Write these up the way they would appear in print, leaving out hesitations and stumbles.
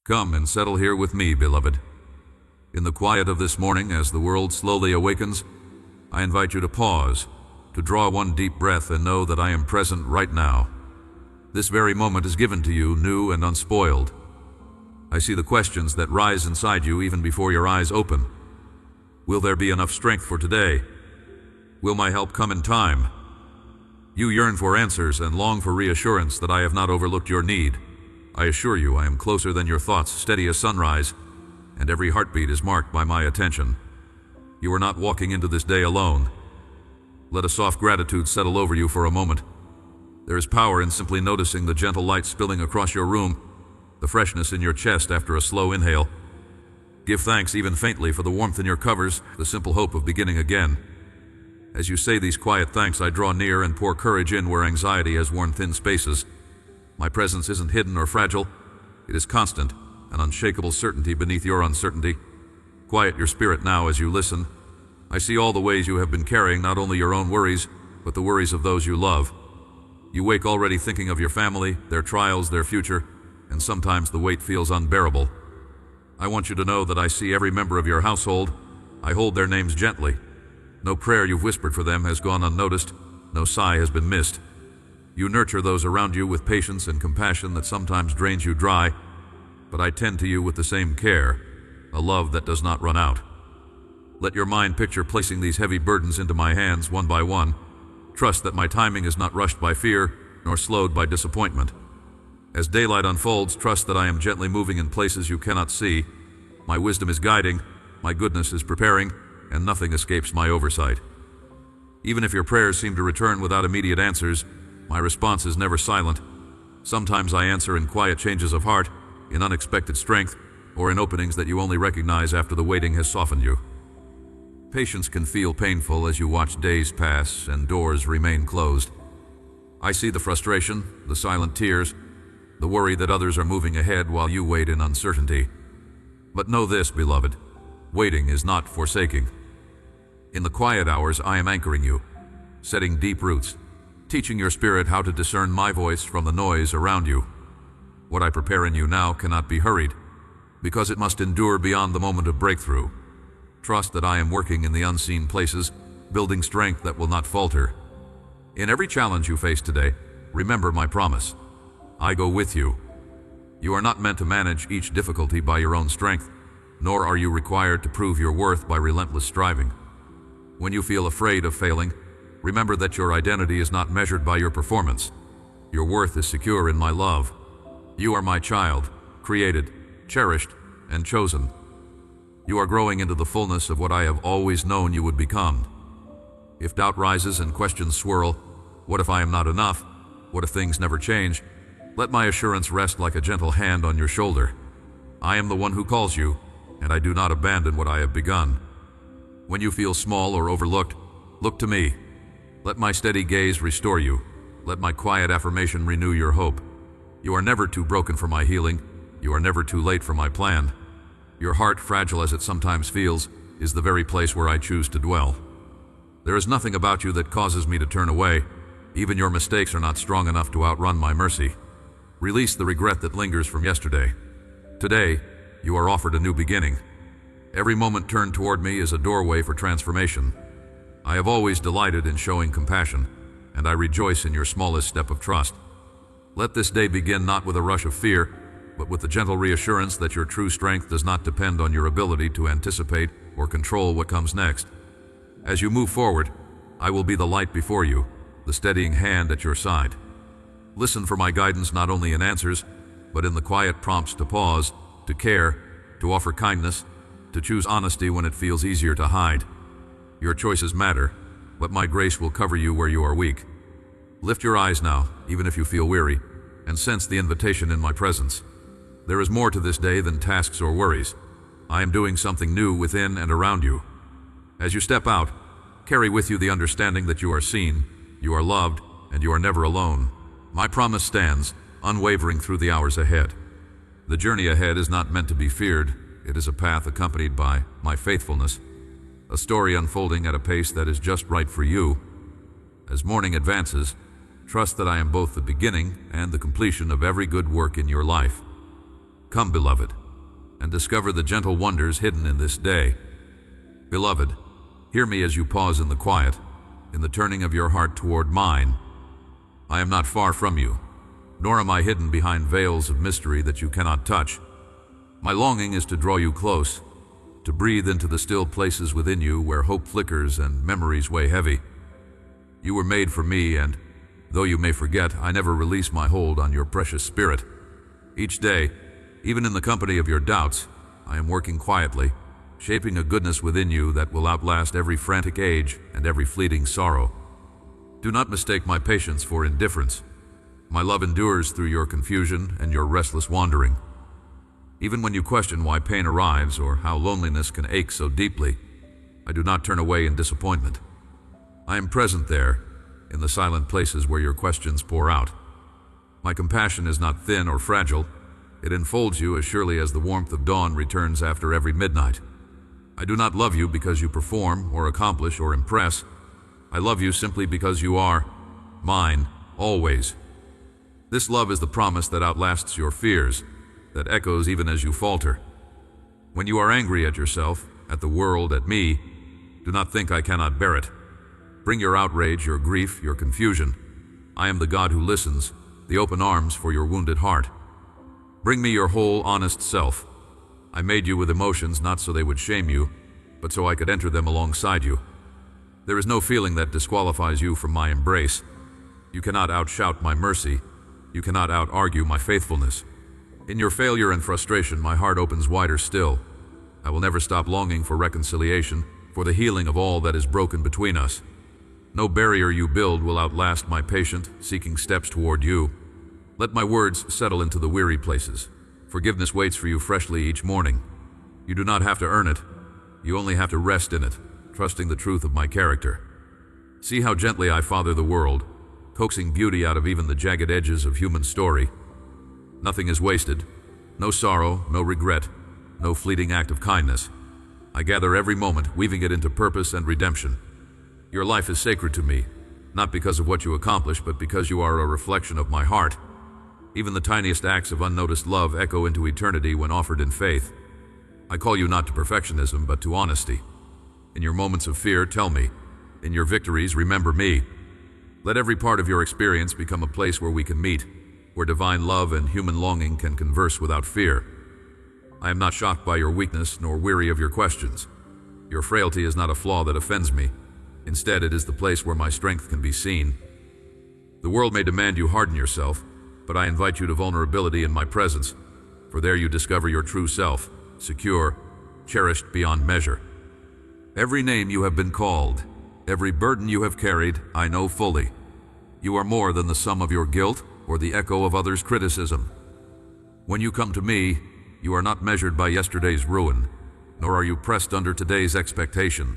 Come and settle here with me, beloved. In the quiet of this morning, as the world slowly awakens, I invite you to pause, to draw one deep breath and know that I am present right now. This very moment is given to you, new and unspoiled. I see the questions that rise inside you even before your eyes open. Will there be enough strength for today? Will my help come in time? You yearn for answers and long for reassurance that I have not overlooked your need. I assure you I am closer than your thoughts, steady as sunrise, and every heartbeat is marked by my attention. You are not walking into this day alone. Let a soft gratitude settle over you for a moment. There is power in simply noticing the gentle light spilling across your room, the freshness in your chest after a slow inhale. Give thanks even faintly for the warmth in your covers, the simple hope of beginning again. As you say these quiet thanks, I draw near and pour courage in where anxiety has worn thin spaces. My presence isn't hidden or fragile. It is constant, an unshakable certainty beneath your uncertainty. Quiet your spirit now as you listen. I see all the ways you have been carrying not only your own worries, but the worries of those you love. You wake already thinking of your family, their trials, their future, and sometimes the weight feels unbearable. I want you to know that I see every member of your household. I hold their names gently. No prayer you've whispered for them has gone unnoticed. No sigh has been missed. You nurture those around you with patience and compassion that sometimes drains you dry, but I tend to you with the same care, a love that does not run out. Let your mind picture placing these heavy burdens into my hands one by one. Trust that my timing is not rushed by fear, nor slowed by disappointment. As daylight unfolds, trust that I am gently moving in places you cannot see. My wisdom is guiding, my goodness is preparing, and nothing escapes my oversight. Even if your prayers seem to return without immediate answers, my response is never silent. Sometimes I answer in quiet changes of heart, in unexpected strength, or in openings that you only recognize after the waiting has softened you. Patience can feel painful as you watch days pass and doors remain closed. I see the frustration, the silent tears, the worry that others are moving ahead while you wait in uncertainty. But know this, beloved, waiting is not forsaking. In the quiet hours, I am anchoring you, setting deep roots, teaching your spirit how to discern my voice from the noise around you. What I prepare in you now cannot be hurried, because it must endure beyond the moment of breakthrough. Trust that I am working in the unseen places, building strength that will not falter. In every challenge you face today, remember my promise. I go with you. You are not meant to manage each difficulty by your own strength, nor are you required to prove your worth by relentless striving. When you feel afraid of failing, remember that your identity is not measured by your performance. Your worth is secure in my love. You are my child, created, cherished, and chosen. You are growing into the fullness of what I have always known you would become. If doubt rises and questions swirl, what if I am not enough? What if things never change? Let my assurance rest like a gentle hand on your shoulder. I am the one who calls you, and I do not abandon what I have begun. When you feel small or overlooked, look to me. Let my steady gaze restore you. Let my quiet affirmation renew your hope. You are never too broken for my healing. You are never too late for my plan. Your heart, fragile as it sometimes feels, is the very place where I choose to dwell. There is nothing about you that causes me to turn away. Even your mistakes are not strong enough to outrun my mercy. Release the regret that lingers from yesterday. Today, you are offered a new beginning. Every moment turned toward me is a doorway for transformation. I have always delighted in showing compassion, and I rejoice in your smallest step of trust. Let this day begin not with a rush of fear, but with the gentle reassurance that your true strength does not depend on your ability to anticipate or control what comes next. As you move forward, I will be the light before you, the steadying hand at your side. Listen for my guidance not only in answers, but in the quiet prompts to pause, to care, to offer kindness, to choose honesty when it feels easier to hide. Your choices matter, but my grace will cover you where you are weak. Lift your eyes now, even if you feel weary, and sense the invitation in my presence. There is more to this day than tasks or worries. I am doing something new within and around you. As you step out, carry with you the understanding that you are seen, you are loved, and you are never alone. My promise stands, unwavering through the hours ahead. The journey ahead is not meant to be feared. It is a path accompanied by my faithfulness, a story unfolding at a pace that is just right for you. As morning advances, trust that I am both the beginning and the completion of every good work in your life. Come, beloved, and discover the gentle wonders hidden in this day. Beloved, hear me as you pause in the quiet, in the turning of your heart toward mine. I am not far from you, nor am I hidden behind veils of mystery that you cannot touch. My longing is to draw you close, to breathe into the still places within you where hope flickers and memories weigh heavy. You were made for me, and though you may forget, I never release my hold on your precious spirit. Each day, even in the company of your doubts, I am working quietly, shaping a goodness within you that will outlast every frantic age and every fleeting sorrow. Do not mistake my patience for indifference. My love endures through your confusion and your restless wandering. Even when you question why pain arrives or how loneliness can ache so deeply, I do not turn away in disappointment. I am present there, in the silent places where your questions pour out. My compassion is not thin or fragile. It enfolds you as surely as the warmth of dawn returns after every midnight. I do not love you because you perform or accomplish or impress. I love you simply because you are mine, always. This love is the promise that outlasts your fears, that echoes even as you falter. When you are angry at yourself, at the world, at me, do not think I cannot bear it. Bring your outrage, your grief, your confusion. I am the God who listens, the open arms for your wounded heart. Bring me your whole, honest self. I made you with emotions not so they would shame you, but so I could enter them alongside you. There is no feeling that disqualifies you from my embrace. You cannot outshout my mercy. You cannot out-argue my faithfulness. In your failure and frustration, my heart opens wider still. I will never stop longing for reconciliation, for the healing of all that is broken between us. No barrier you build will outlast my patient, seeking steps toward you. Let my words settle into the weary places. Forgiveness waits for you freshly each morning. You do not have to earn it. You only have to rest in it, trusting the truth of my character. See how gently I father the world, coaxing beauty out of even the jagged edges of human story. Nothing is wasted. No sorrow, no regret, no fleeting act of kindness. I gather every moment, weaving it into purpose and redemption. Your life is sacred to me, not because of what you accomplish, but because you are a reflection of my heart. Even the tiniest acts of unnoticed love echo into eternity when offered in faith. I call you not to perfectionism, but to honesty. In your moments of fear, tell me. In your victories, remember me. Let every part of your experience become a place where we can meet, where divine love and human longing can converse without fear. I am not shocked by your weakness, nor weary of your questions. Your frailty is not a flaw that offends me. Instead, it is the place where my strength can be seen. The world may demand you harden yourself, but I invite you to vulnerability in my presence, for there you discover your true self, secure, cherished beyond measure. Every name you have been called, every burden you have carried, I know fully. You are more than the sum of your guilt or the echo of others' criticism. When you come to me, you are not measured by yesterday's ruin, nor are you pressed under today's expectation.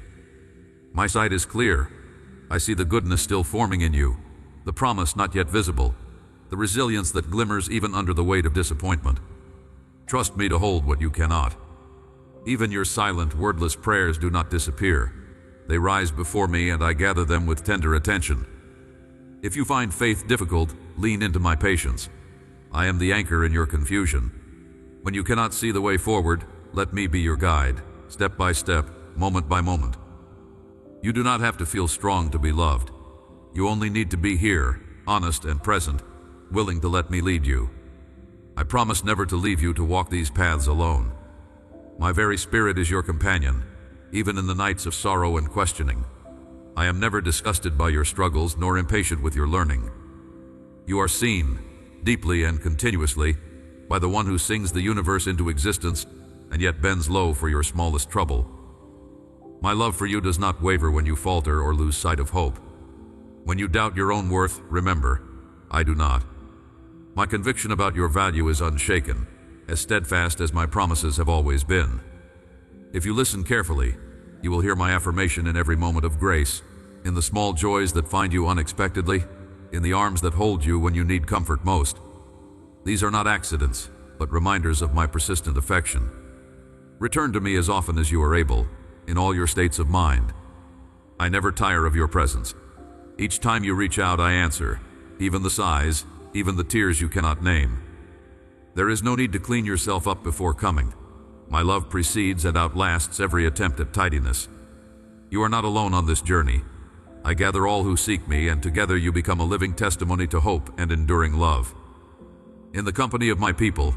My sight is clear. I see the goodness still forming in you, the promise not yet visible, the resilience that glimmers even under the weight of disappointment. Trust me to hold what you cannot. Even your silent, wordless prayers do not disappear. They rise before me, and I gather them with tender attention. If you find faith difficult, lean into my patience. I am the anchor in your confusion. When you cannot see the way forward, let me be your guide, step by step, moment by moment. You do not have to feel strong to be loved. You only need to be here, honest and present, willing to let me lead you. I promise never to leave you to walk these paths alone. My very spirit is your companion, even in the nights of sorrow and questioning. I am never disgusted by your struggles, nor impatient with your learning. You are seen, deeply and continuously, by the one who sings the universe into existence and yet bends low for your smallest trouble. My love for you does not waver when you falter or lose sight of hope. When you doubt your own worth, remember, I do not. My conviction about your value is unshaken, as steadfast as my promises have always been. If you listen carefully, you will hear my affirmation in every moment of grace, in the small joys that find you unexpectedly, in the arms that hold you when you need comfort most. These are not accidents, but reminders of my persistent affection. Return to me as often as you are able, in all your states of mind. I never tire of your presence. Each time you reach out, I answer, even the sighs, even the tears you cannot name. There is no need to clean yourself up before coming. My love precedes and outlasts every attempt at tidiness. You are not alone on this journey. I gather all who seek me, and together you become a living testimony to hope and enduring love. In the company of my people,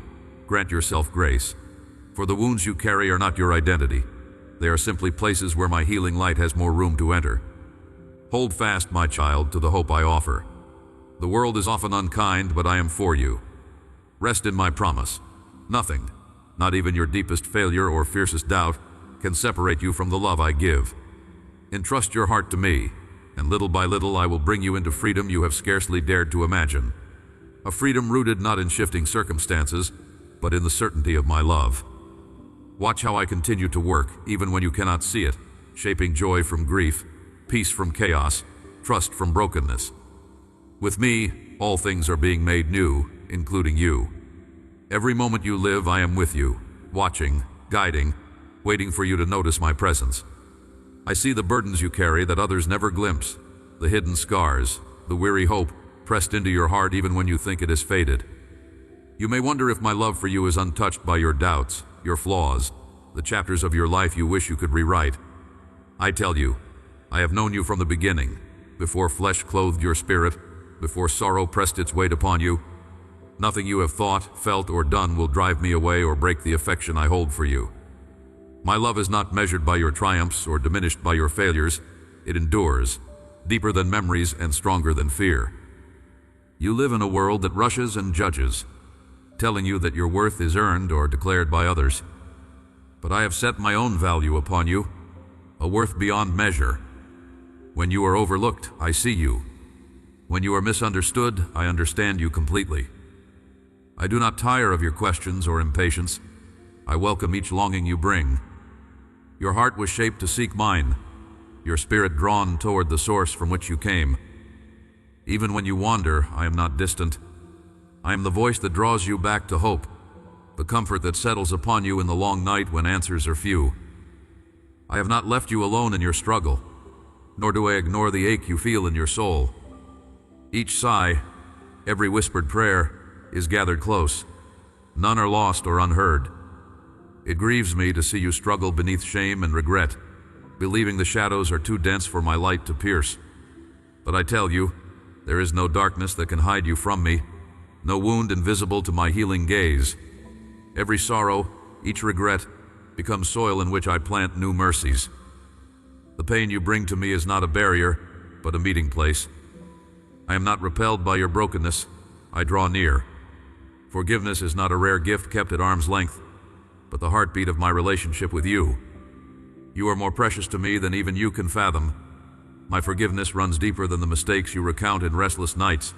grant yourself grace. For the wounds you carry are not your identity. They are simply places where my healing light has more room to enter. Hold fast, my child, to the hope I offer. The world is often unkind, but I am for you. Rest in my promise. Nothing, not even your deepest failure or fiercest doubt, can separate you from the love I give. Entrust your heart to me, and little by little I will bring you into freedom you have scarcely dared to imagine. A freedom rooted not in shifting circumstances, but in the certainty of my love. Watch how I continue to work, even when you cannot see it, shaping joy from grief, peace from chaos, trust from brokenness. With me, all things are being made new, including you. Every moment you live, I am with you, watching, guiding, waiting for you to notice my presence. I see the burdens you carry that others never glimpse, the hidden scars, the weary hope pressed into your heart even when you think it is faded. You may wonder if my love for you is untouched by your doubts, your flaws, the chapters of your life you wish you could rewrite. I tell you, I have known you from the beginning, before flesh clothed your spirit, before sorrow pressed its weight upon you. Nothing you have thought, felt, or done will drive me away or break the affection I hold for you. My love is not measured by your triumphs or diminished by your failures. It endures, deeper than memories and stronger than fear. You live in a world that rushes and judges, telling you that your worth is earned or declared by others. But I have set my own value upon you, a worth beyond measure. When you are overlooked, I see you. When you are misunderstood, I understand you completely. I do not tire of your questions or impatience. I welcome each longing you bring. Your heart was shaped to seek mine, your spirit drawn toward the source from which you came. Even when you wander, I am not distant. I am the voice that draws you back to hope, the comfort that settles upon you in the long night when answers are few. I have not left you alone in your struggle, nor do I ignore the ache you feel in your soul. Each sigh, every whispered prayer, is gathered close. None are lost or unheard. It grieves me to see you struggle beneath shame and regret, believing the shadows are too dense for my light to pierce. But I tell you, there is no darkness that can hide you from me, no wound invisible to my healing gaze. Every sorrow, each regret, becomes soil in which I plant new mercies. The pain you bring to me is not a barrier, but a meeting place. I am not repelled by your brokenness. I draw near. Forgiveness is not a rare gift kept at arm's length, but the heartbeat of my relationship with you. You are more precious to me than even you can fathom. My forgiveness runs deeper than the mistakes you recount in restless nights.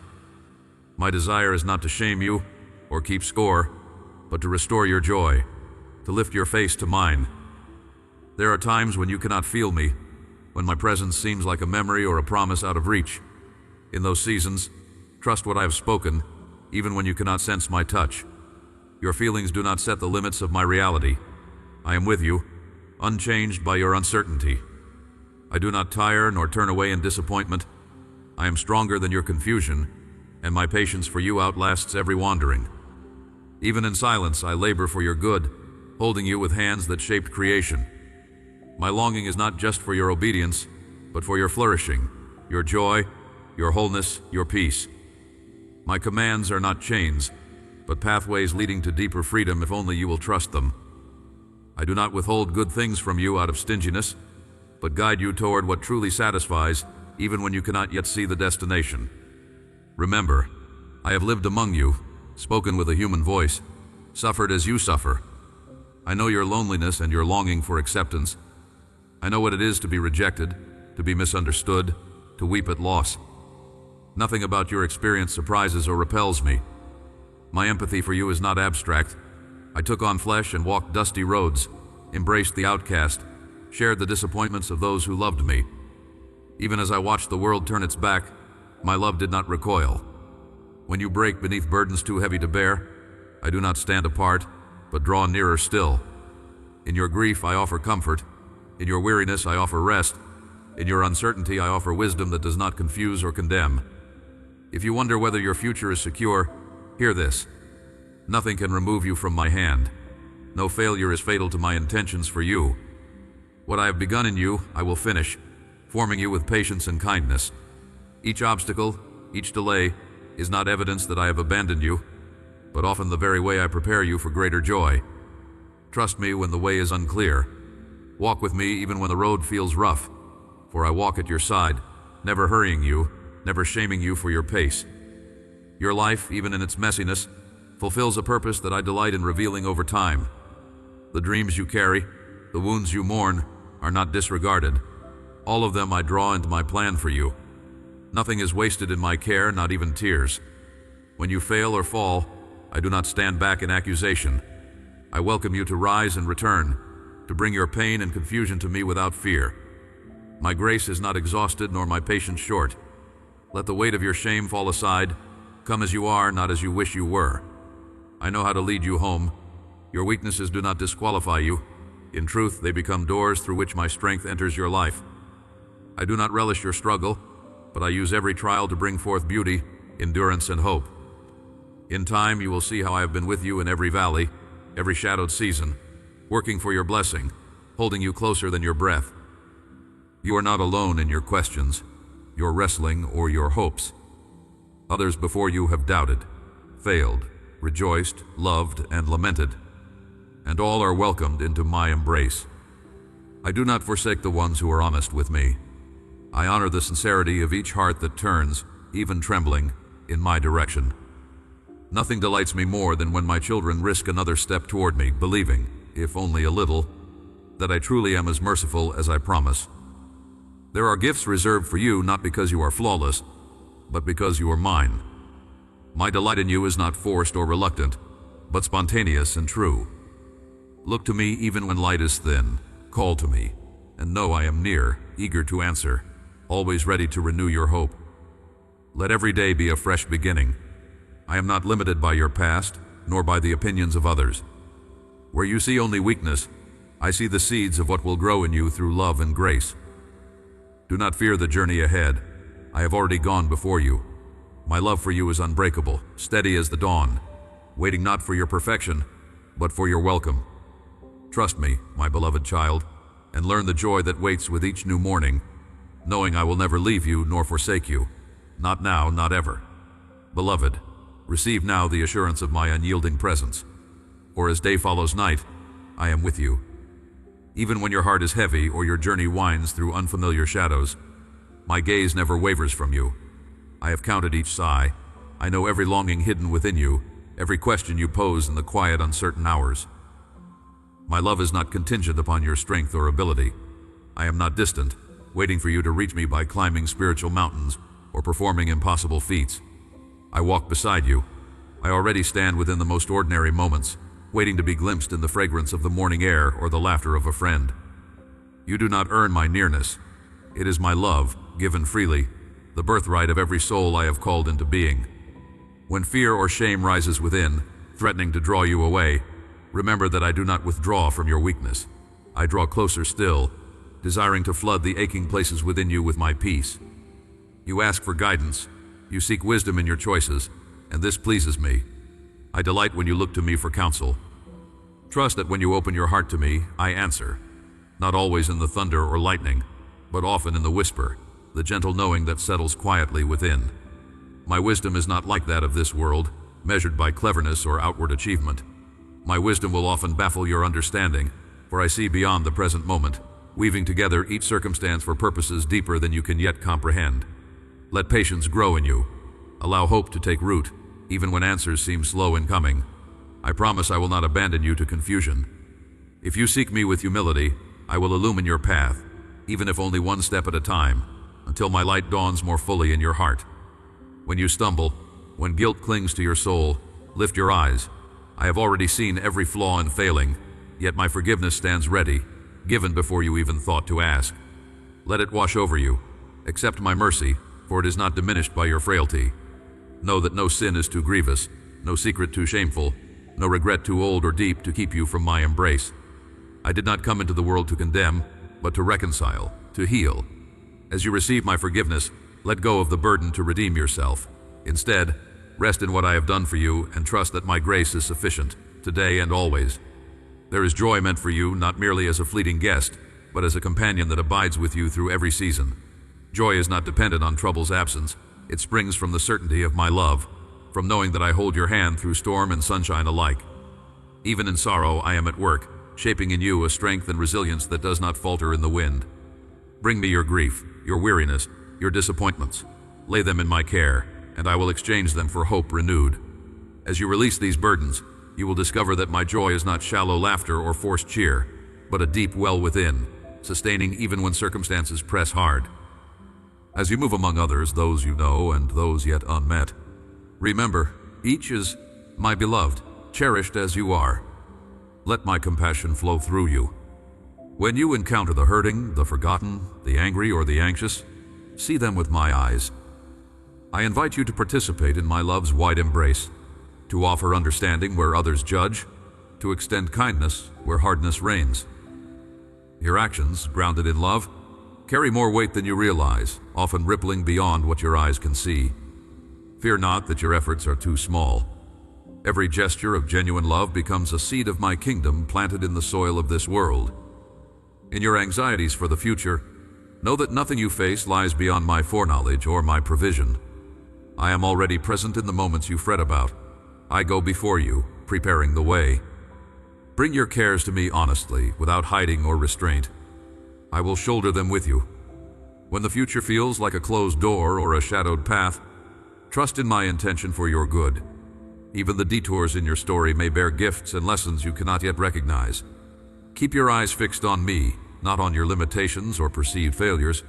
My desire is not to shame you or keep score, but to restore your joy, to lift your face to mine. There are times when you cannot feel me, when my presence seems like a memory or a promise out of reach. In those seasons, trust what I have spoken, even when you cannot sense my touch. Your feelings do not set the limits of my reality. I am with you, unchanged by your uncertainty. I do not tire nor turn away in disappointment. I am stronger than your confusion, and my patience for you outlasts every wandering. Even in silence, I labor for your good, holding you with hands that shaped creation. My longing is not just for your obedience, but for your flourishing, your joy, your wholeness, your peace. My commands are not chains, but pathways leading to deeper freedom if only you will trust them. I do not withhold good things from you out of stinginess, but guide you toward what truly satisfies, even when you cannot yet see the destination. Remember, I have lived among you, spoken with a human voice, suffered as you suffer. I know your loneliness and your longing for acceptance. I know what it is to be rejected, to be misunderstood, to weep at loss. Nothing about your experience surprises or repels me. My empathy for you is not abstract. I took on flesh and walked dusty roads, embraced the outcast, shared the disappointments of those who loved me. Even as I watched the world turn its back, my love did not recoil. When you break beneath burdens too heavy to bear, I do not stand apart, but draw nearer still. In your grief, I offer comfort. In your weariness, I offer rest. In your uncertainty, I offer wisdom that does not confuse or condemn. If you wonder whether your future is secure, hear this. Nothing can remove you from my hand. No failure is fatal to my intentions for you. What I have begun in you, I will finish, forming you with patience and kindness. Each obstacle, each delay, is not evidence that I have abandoned you, but often the very way I prepare you for greater joy. Trust me when the way is unclear. Walk with me even when the road feels rough, for I walk at your side, never hurrying you, never shaming you for your pace. Your life, even in its messiness, fulfills a purpose that I delight in revealing over time. The dreams you carry, the wounds you mourn, are not disregarded. All of them I draw into my plan for you. Nothing is wasted in my care, not even tears. When you fail or fall, I do not stand back in accusation. I welcome you to rise and return, to bring your pain and confusion to me without fear. My grace is not exhausted, nor my patience short. Let the weight of your shame fall aside. Come as you are, not as you wish you were. I know how to lead you home. Your weaknesses do not disqualify you. In truth, they become doors through which my strength enters your life. I do not relish your struggle, but I use every trial to bring forth beauty, endurance, and hope. In time, you will see how I have been with you in every valley, every shadowed season, working for your blessing, holding you closer than your breath. You are not alone in your questions, your wrestling, or your hopes. Others before you have doubted, failed, rejoiced, loved, and lamented, and all are welcomed into my embrace. I do not forsake the ones who are honest with me. I honor the sincerity of each heart that turns, even trembling, in my direction. Nothing delights me more than when my children risk another step toward me, believing, if only a little, that I truly am as merciful as I promise. There are gifts reserved for you not because you are flawless, but because you are mine. My delight in you is not forced or reluctant, but spontaneous and true. Look to me even when light is thin, call to me, and know I am near, eager to answer, always ready to renew your hope. Let every day be a fresh beginning. I am not limited by your past, nor by the opinions of others. Where you see only weakness, I see the seeds of what will grow in you through love and grace. Do not fear the journey ahead. I have already gone before you. My love for you is unbreakable, steady as the dawn, waiting not for your perfection, but for your welcome. Trust me, my beloved child, and learn the joy that waits with each new morning, knowing I will never leave you nor forsake you, not now, not ever. Beloved, receive now the assurance of my unyielding presence, for as day follows night, I am with you. Even when your heart is heavy or your journey winds through unfamiliar shadows, my gaze never wavers from you. I have counted each sigh. I know every longing hidden within you, every question you pose in the quiet, uncertain hours. My love is not contingent upon your strength or ability. I am not distant, waiting for you to reach me by climbing spiritual mountains or performing impossible feats. I walk beside you. I already stand within the most ordinary moments, waiting to be glimpsed in the fragrance of the morning air or the laughter of a friend. You do not earn my nearness. It is my love, given freely, the birthright of every soul I have called into being. When fear or shame rises within, threatening to draw you away, remember that I do not withdraw from your weakness. I draw closer still, desiring to flood the aching places within you with my peace. You ask for guidance, you seek wisdom in your choices, and this pleases me. I delight when you look to me for counsel. Trust that when you open your heart to me, I answer, not always in the thunder or lightning, but often in the whisper, the gentle knowing that settles quietly within. My wisdom is not like that of this world, measured by cleverness or outward achievement. My wisdom will often baffle your understanding, for I see beyond the present moment, weaving together each circumstance for purposes deeper than you can yet comprehend. Let patience grow in you. Allow hope to take root, even when answers seem slow in coming. I promise I will not abandon you to confusion. If you seek me with humility, I will illumine your path, even if only one step at a time, until my light dawns more fully in your heart. When you stumble, when guilt clings to your soul, lift your eyes. I have already seen every flaw and failing, yet my forgiveness stands ready, given before you even thought to ask. Let it wash over you. Accept my mercy, for it is not diminished by your frailty. Know that no sin is too grievous, no secret too shameful, no regret too old or deep to keep you from my embrace. I did not come into the world to condemn, but to reconcile, to heal. As you receive my forgiveness, let go of the burden to redeem yourself. Instead, rest in what I have done for you and trust that my grace is sufficient, today and always. There is joy meant for you, not merely as a fleeting guest, but as a companion that abides with you through every season. Joy is not dependent on trouble's absence. It springs from the certainty of my love, from knowing that I hold your hand through storm and sunshine alike. Even in sorrow, I am at work, shaping in you a strength and resilience that does not falter in the wind. Bring me your grief, your weariness, your disappointments. Lay them in my care, and I will exchange them for hope renewed. As you release these burdens, you will discover that my joy is not shallow laughter or forced cheer, but a deep well within, sustaining even when circumstances press hard. As you move among others, those you know and those yet unmet, remember, each is my beloved, cherished as you are. Let my compassion flow through you. When you encounter the hurting, the forgotten, the angry, or the anxious, see them with my eyes. I invite you to participate in my love's wide embrace, to offer understanding where others judge, to extend kindness where hardness reigns. Your actions, grounded in love, carry more weight than you realize, often rippling beyond what your eyes can see. Fear not that your efforts are too small. Every gesture of genuine love becomes a seed of my kingdom planted in the soil of this world. In your anxieties for the future, know that nothing you face lies beyond my foreknowledge or my provision. I am already present in the moments you fret about. I go before you, preparing the way. Bring your cares to me honestly, without hiding or restraint. I will shoulder them with you. When the future feels like a closed door or a shadowed path, trust in my intention for your good. Even the detours in your story may bear gifts and lessons you cannot yet recognize. Keep your eyes fixed on me, not on your limitations or perceived failures,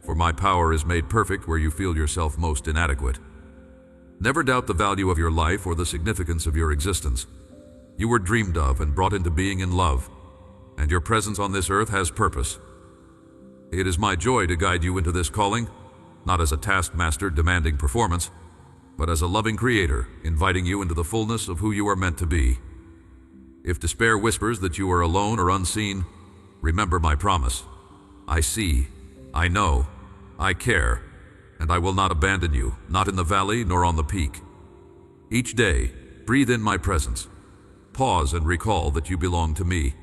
for my power is made perfect where you feel yourself most inadequate. Never doubt the value of your life or the significance of your existence. You were dreamed of and brought into being in love, and your presence on this earth has purpose. It is my joy to guide you into this calling, not as a taskmaster demanding performance, but as a loving creator inviting you into the fullness of who you are meant to be. If despair whispers that you are alone or unseen, remember my promise. I see, I know, I care, and I will not abandon you, not in the valley nor on the peak. Each day, breathe in my presence. Pause and recall that you belong to me.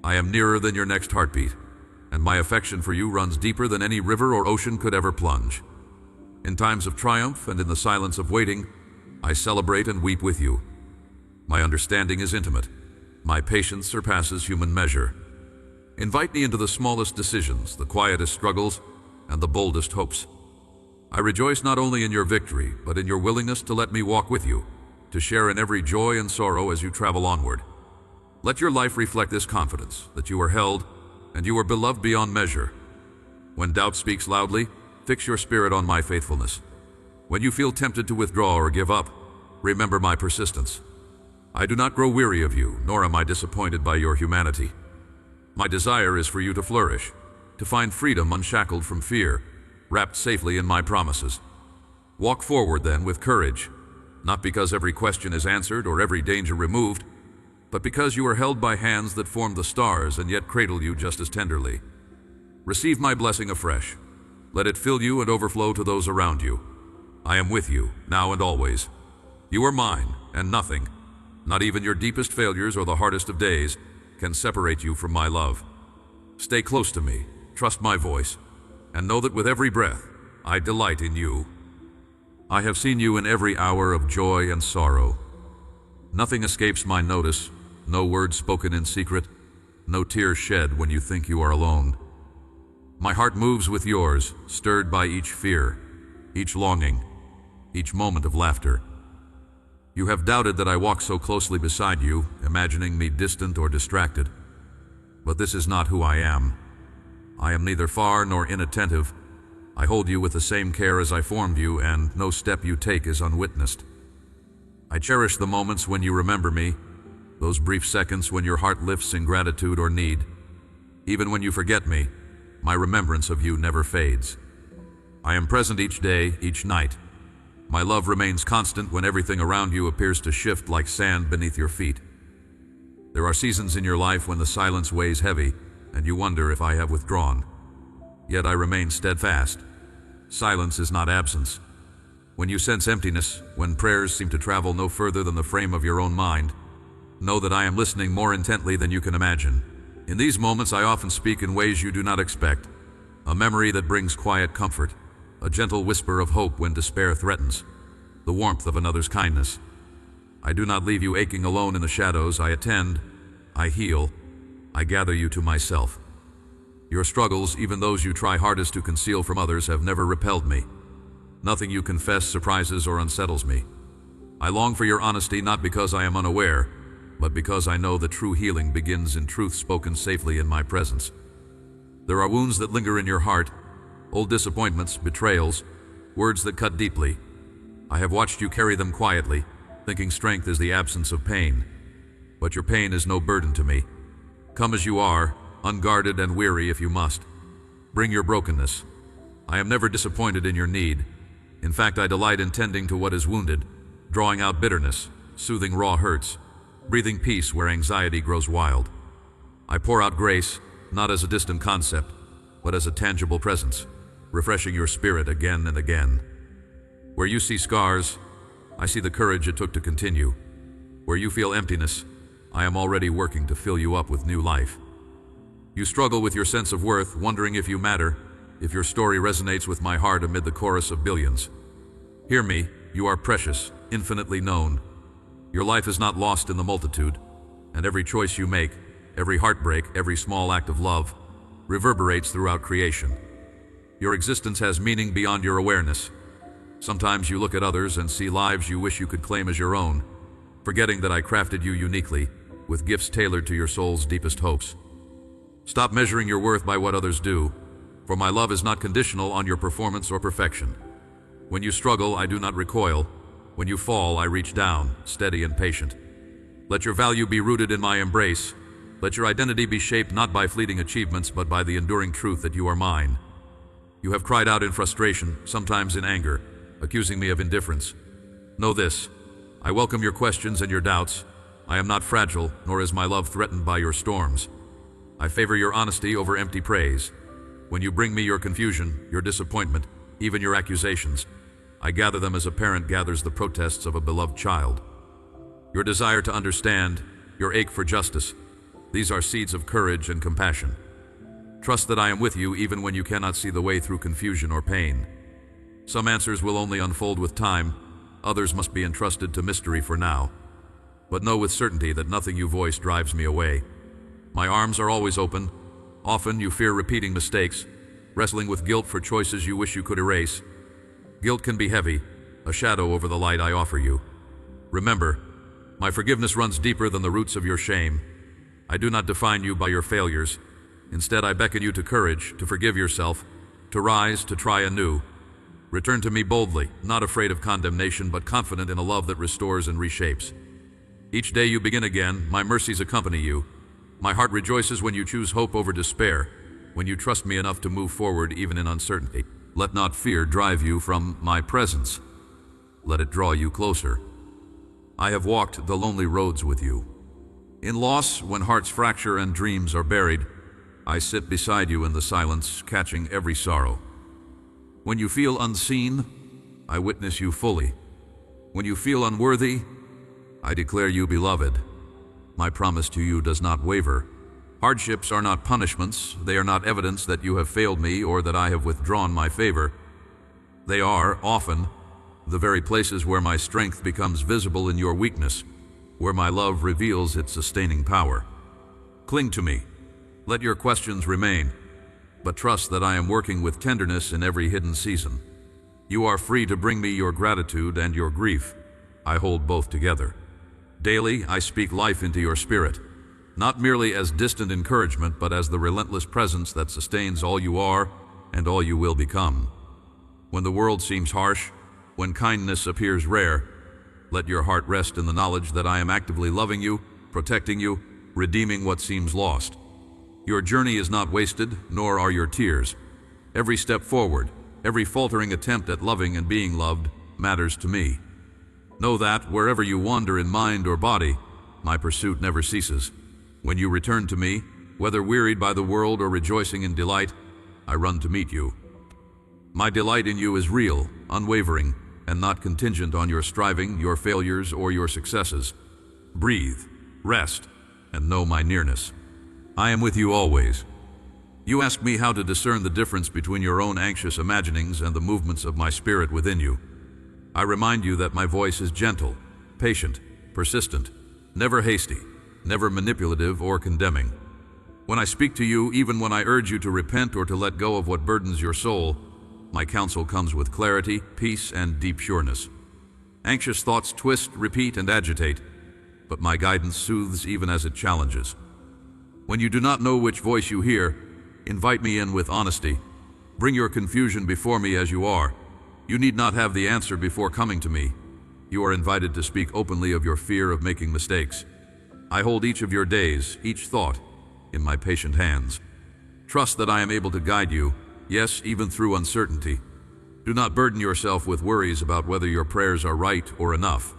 I am nearer than your next heartbeat, and my affection for you runs deeper than any river or ocean could ever plunge. In times of triumph and in the silence of waiting, I celebrate and weep with you. My understanding is intimate. My patience surpasses human measure. Invite me into the smallest decisions, the quietest struggles, and the boldest hopes. I rejoice not only in your victory, but in your willingness to let me walk with you, to share in every joy and sorrow as you travel onward. Let your life reflect this confidence, that you are held, and you are beloved beyond measure. When doubt speaks loudly, fix your spirit on my faithfulness. When you feel tempted to withdraw or give up, remember my persistence. I do not grow weary of you, nor am I disappointed by your humanity. My desire is for you to flourish, to find freedom unshackled from fear, wrapped safely in my promises. Walk forward then with courage, not because every question is answered or every danger removed, but because you are held by hands that form the stars and yet cradle you just as tenderly. Receive my blessing afresh. Let it fill you and overflow to those around you. I am with you, now and always. You are mine, and nothing, not even your deepest failures or the hardest of days, can separate you from my love. Stay close to me, trust my voice, and know that with every breath, I delight in you. I have seen you in every hour of joy and sorrow. Nothing escapes my notice, no words spoken in secret, no tears shed when you think you are alone. My heart moves with yours, stirred by each fear, each longing, each moment of laughter. You have doubted that I walk so closely beside you, imagining me distant or distracted. But this is not who I am. I am neither far nor inattentive. I hold you with the same care as I formed you, and no step you take is unwitnessed. I cherish the moments when you remember me, those brief seconds when your heart lifts in gratitude or need. Even when you forget me, my remembrance of you never fades. I am present each day, each night. My love remains constant when everything around you appears to shift like sand beneath your feet. There are seasons in your life when the silence weighs heavy, and you wonder if I have withdrawn. Yet I remain steadfast. Silence is not absence. When you sense emptiness, when prayers seem to travel no further than the frame of your own mind, know that I am listening more intently than you can imagine. In these moments, I often speak in ways you do not expect. A memory that brings quiet comfort, a gentle whisper of hope when despair threatens, the warmth of another's kindness. I do not leave you aching alone in the shadows. I attend, I heal, I gather you to myself. Your struggles, even those you try hardest to conceal from others, have never repelled me. Nothing you confess surprises or unsettles me. I long for your honesty, not because I am unaware, but because I know that true healing begins in truth spoken safely in my presence. There are wounds that linger in your heart, old disappointments, betrayals, words that cut deeply. I have watched you carry them quietly, thinking strength is the absence of pain. But your pain is no burden to me. Come as you are, unguarded and weary if you must. Bring your brokenness. I am never disappointed in your need. In fact, I delight in tending to what is wounded, drawing out bitterness, soothing raw hurts, breathing peace where anxiety grows wild. I pour out grace, not as a distant concept, but as a tangible presence, refreshing your spirit again and again. Where you see scars, I see the courage it took to continue. Where you feel emptiness, I am already working to fill you up with new life. You struggle with your sense of worth, wondering if you matter, if your story resonates with my heart amid the chorus of billions. Hear me, you are precious, infinitely known. Your life is not lost in the multitude, and every choice you make, every heartbreak, every small act of love, reverberates throughout creation. Your existence has meaning beyond your awareness. Sometimes you look at others and see lives you wish you could claim as your own, forgetting that I crafted you uniquely, with gifts tailored to your soul's deepest hopes. Stop measuring your worth by what others do, for my love is not conditional on your performance or perfection. When you struggle, I do not recoil. When you fall, I reach down, steady and patient. Let your value be rooted in my embrace. Let your identity be shaped not by fleeting achievements, but by the enduring truth that you are mine. You have cried out in frustration, sometimes in anger, accusing me of indifference. Know this, I welcome your questions and your doubts. I am not fragile, nor is my love threatened by your storms. I favor your honesty over empty praise. When you bring me your confusion, your disappointment, even your accusations, I gather them as a parent gathers the protests of a beloved child. Your desire to understand, your ache for justice, these are seeds of courage and compassion. Trust that I am with you even when you cannot see the way through confusion or pain. Some answers will only unfold with time, others must be entrusted to mystery for now. But know with certainty that nothing you voice drives me away. My arms are always open. Often you fear repeating mistakes, wrestling with guilt for choices you wish you could erase. Guilt can be heavy, a shadow over the light I offer you. Remember, my forgiveness runs deeper than the roots of your shame. I do not define you by your failures. Instead, I beckon you to courage, to forgive yourself, to rise, to try anew. Return to me boldly, not afraid of condemnation, but confident in a love that restores and reshapes. Each day you begin again, my mercies accompany you. My heart rejoices when you choose hope over despair, when you trust me enough to move forward even in uncertainty. Let not fear drive you from my presence. Let it draw you closer. I have walked the lonely roads with you. In loss, when hearts fracture and dreams are buried, I sit beside you in the silence, catching every sorrow. When you feel unseen, I witness you fully. When you feel unworthy, I declare you beloved. My promise to you does not waver. Hardships are not punishments. They are not evidence that you have failed me or that I have withdrawn my favor. They are, often, the very places where my strength becomes visible in your weakness, where my love reveals its sustaining power. Cling to me. Let your questions remain, but trust that I am working with tenderness in every hidden season. You are free to bring me your gratitude and your grief. I hold both together. Daily, I speak life into your spirit, not merely as distant encouragement, but as the relentless presence that sustains all you are and all you will become. When the world seems harsh, when kindness appears rare, let your heart rest in the knowledge that I am actively loving you, protecting you, redeeming what seems lost. Your journey is not wasted, nor are your tears. Every step forward, every faltering attempt at loving and being loved matters to me. Know that, wherever you wander in mind or body, my pursuit never ceases. When you return to me, whether wearied by the world or rejoicing in delight, I run to meet you. My delight in you is real, unwavering, and not contingent on your striving, your failures, or your successes. Breathe, rest, and know my nearness. I am with you always. You ask me how to discern the difference between your own anxious imaginings and the movements of my spirit within you. I remind you that my voice is gentle, patient, persistent, never hasty, never manipulative or condemning. When I speak to you, even when I urge you to repent or to let go of what burdens your soul, my counsel comes with clarity, peace, and deep sureness. Anxious thoughts twist, repeat, and agitate, but my guidance soothes even as it challenges. When you do not know which voice you hear, invite me in with honesty. Bring your confusion before me as you are. You need not have the answer before coming to me. You are invited to speak openly of your fear of making mistakes. I hold each of your days, each thought, in my patient hands. Trust that I am able to guide you, yes, even through uncertainty. Do not burden yourself with worries about whether your prayers are right or enough.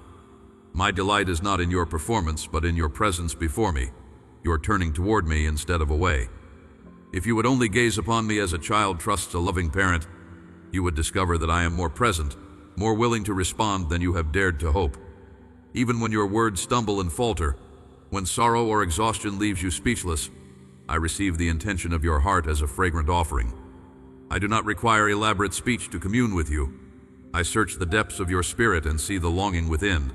My delight is not in your performance, but in your presence before me, your turning toward me instead of away. If you would only gaze upon me as a child trusts a loving parent, you would discover that I am more present, more willing to respond than you have dared to hope. Even when your words stumble and falter, when sorrow or exhaustion leaves you speechless, I receive the intention of your heart as a fragrant offering. I do not require elaborate speech to commune with you. I search the depths of your spirit and see the longing within.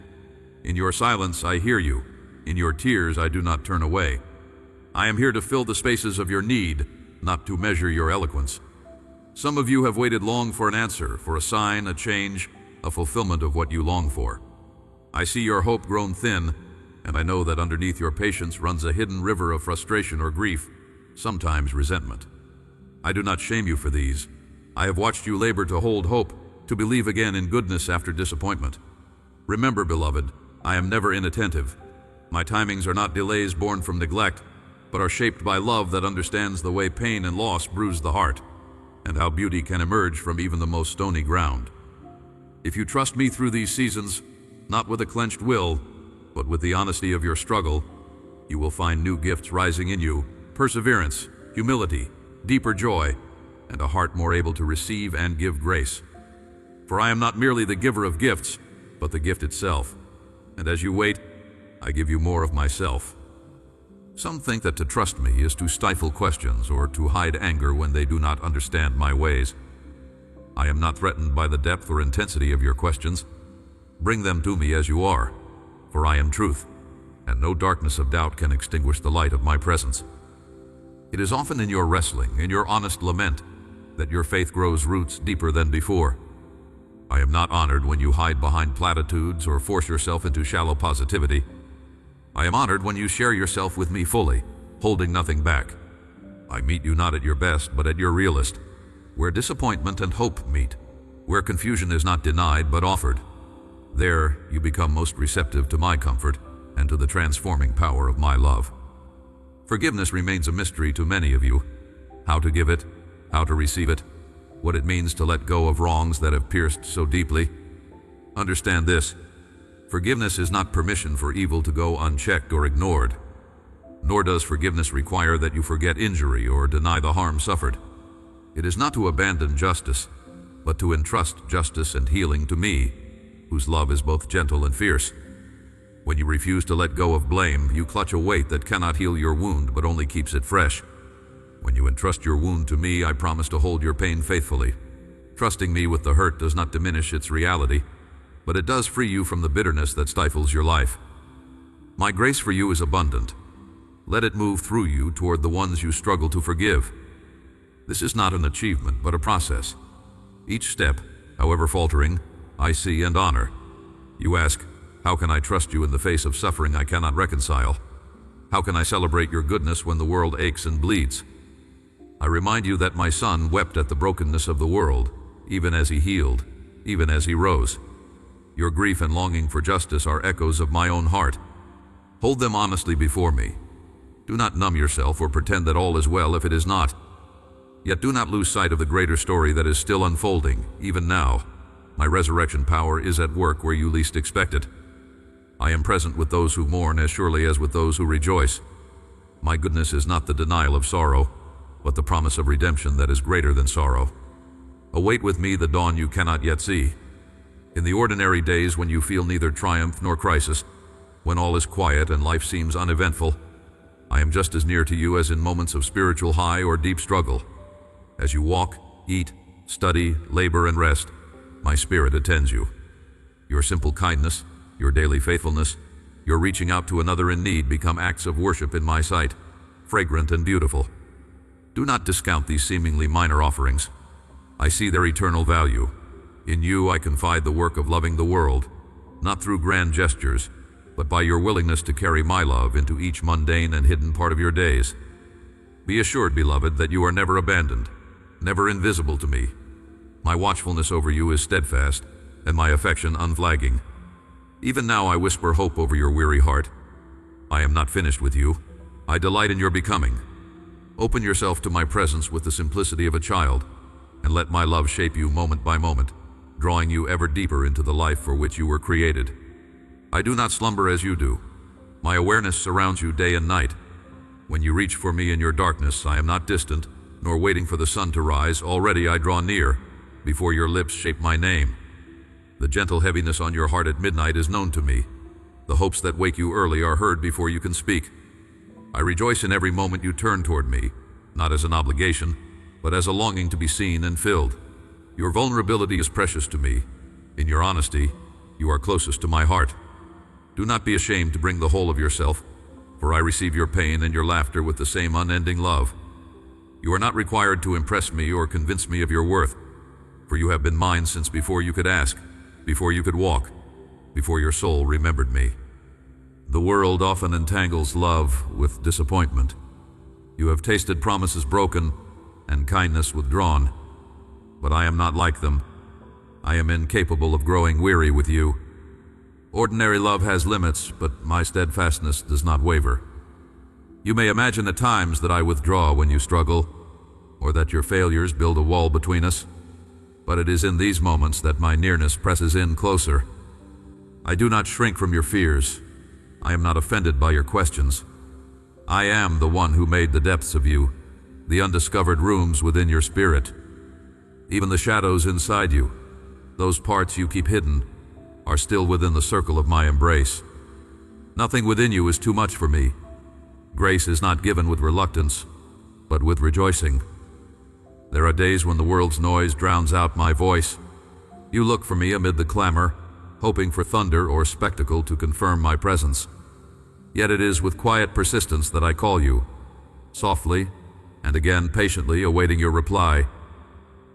In your silence I hear you. In your tears I do not turn away. I am here to fill the spaces of your need, not to measure your eloquence. Some of you have waited long for an answer, for a sign, a change, a fulfillment of what you long for. I see your hope grown thin, and I know that underneath your patience runs a hidden river of frustration or grief, sometimes resentment. I do not shame you for these. I have watched you labor to hold hope, to believe again in goodness after disappointment. Remember, beloved, I am never inattentive. My timings are not delays born from neglect, but are shaped by love that understands the way pain and loss bruise the heart, and how beauty can emerge from even the most stony ground. If you trust me through these seasons, not with a clenched will, but with the honesty of your struggle, you will find new gifts rising in you, perseverance, humility, deeper joy, and a heart more able to receive and give grace. For I am not merely the giver of gifts, but the gift itself. And as you wait, I give you more of myself. Some think that to trust me is to stifle questions or to hide anger when they do not understand my ways. I am not threatened by the depth or intensity of your questions. Bring them to me as you are, for I am truth, and no darkness of doubt can extinguish the light of my presence. It is often in your wrestling, in your honest lament, that your faith grows roots deeper than before. I am not honored when you hide behind platitudes or force yourself into shallow positivity. I am honored when you share yourself with me fully, holding nothing back. I meet you not at your best, but at your realest, where disappointment and hope meet, where confusion is not denied but offered. There you become most receptive to my comfort and to the transforming power of my love. Forgiveness remains a mystery to many of you. How to give it, how to receive it, what it means to let go of wrongs that have pierced so deeply. Understand this. Forgiveness is not permission for evil to go unchecked or ignored. Nor does forgiveness require that you forget injury or deny the harm suffered. It is not to abandon justice, but to entrust justice and healing to me, whose love is both gentle and fierce. When you refuse to let go of blame, you clutch a weight that cannot heal your wound but only keeps it fresh. When you entrust your wound to me, I promise to hold your pain faithfully. Trusting me with the hurt does not diminish its reality, but it does free you from the bitterness that stifles your life. My grace for you is abundant. Let it move through you toward the ones you struggle to forgive. This is not an achievement, but a process. Each step, however faltering, I see and honor. You ask, how can I trust you in the face of suffering I cannot reconcile? How can I celebrate your goodness when the world aches and bleeds? I remind you that my son wept at the brokenness of the world, even as he healed, even as he rose. Your grief and longing for justice are echoes of my own heart. Hold them honestly before me. Do not numb yourself or pretend that all is well if it is not. Yet do not lose sight of the greater story that is still unfolding, even now. My resurrection power is at work where you least expect it. I am present with those who mourn as surely as with those who rejoice. My goodness is not the denial of sorrow, but the promise of redemption that is greater than sorrow. Await with me the dawn you cannot yet see. In the ordinary days when you feel neither triumph nor crisis, when all is quiet and life seems uneventful, I am just as near to you as in moments of spiritual high or deep struggle. As you walk, eat, study, labor, and rest, my spirit attends you. Your simple kindness, your daily faithfulness, your reaching out to another in need become acts of worship in my sight, fragrant and beautiful. Do not discount these seemingly minor offerings. I see their eternal value. In you I confide the work of loving the world, not through grand gestures, but by your willingness to carry my love into each mundane and hidden part of your days. Be assured, beloved, that you are never abandoned, never invisible to me. My watchfulness over you is steadfast, and my affection unflagging. Even now I whisper hope over your weary heart. I am not finished with you. I delight in your becoming. Open yourself to my presence with the simplicity of a child, and let my love shape you moment by moment, drawing you ever deeper into the life for which you were created. I do not slumber as you do. My awareness surrounds you day and night. When you reach for me in your darkness, I am not distant, nor waiting for the sun to rise. Already I draw near, before your lips shape my name. The gentle heaviness on your heart at midnight is known to me. The hopes that wake you early are heard before you can speak. I rejoice in every moment you turn toward me, not as an obligation, but as a longing to be seen and filled. Your vulnerability is precious to me. In your honesty, you are closest to my heart. Do not be ashamed to bring the whole of yourself, for I receive your pain and your laughter with the same unending love. You are not required to impress me or convince me of your worth, for you have been mine since before you could ask, before you could walk, before your soul remembered me. The world often entangles love with disappointment. You have tasted promises broken and kindness withdrawn, but I am not like them. I am incapable of growing weary with you. Ordinary love has limits, but my steadfastness does not waver. You may imagine at times that I withdraw when you struggle, or that your failures build a wall between us, but it is in these moments that my nearness presses in closer. I do not shrink from your fears. I am not offended by your questions. I am the one who made the depths of you, the undiscovered rooms within your spirit. Even the shadows inside you, those parts you keep hidden, are still within the circle of my embrace. Nothing within you is too much for me. Grace is not given with reluctance, but with rejoicing. There are days when the world's noise drowns out my voice. You look for me amid the clamor, hoping for thunder or spectacle to confirm my presence. Yet it is with quiet persistence that I call you, softly and again patiently awaiting your reply.